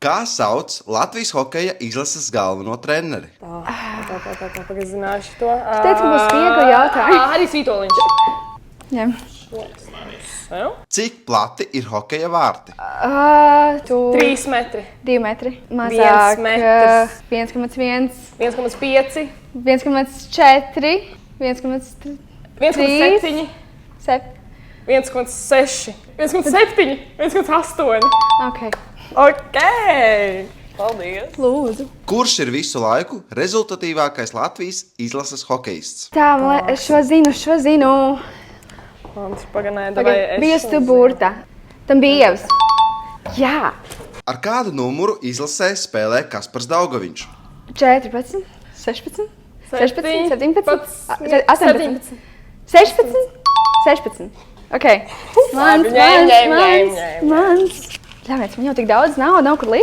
Kā sauc Latvijas hokeja izlases galveno treneri? Pagazināšu to. Es teicu, ka būs viegli jautājumi. Arī Svītoliņš. Jā. Cik plati ir hokeja vārti? 3 metri. 2 metri. Mazāk. 1,1. 1,5. 1,4. 1,3. 1,7. 7. 1,6. 1,7. 1,8. Ok. Ok! Paldies! Lūdzu. Kurš ir visu laiku rezultatīvākais Latvijas izlases hokejists? Tā, šo zinu. Mans paganāja, davai es. Biestu burta. Tam bija ievas. Jā. Ar kādu numuru izlasē spēlē Kaspars Daugaviņš? 14, 16, 16, 17, 18, 17. 16. Ok. Mans. Ļāviet, man jau tik daudz nav kur likt.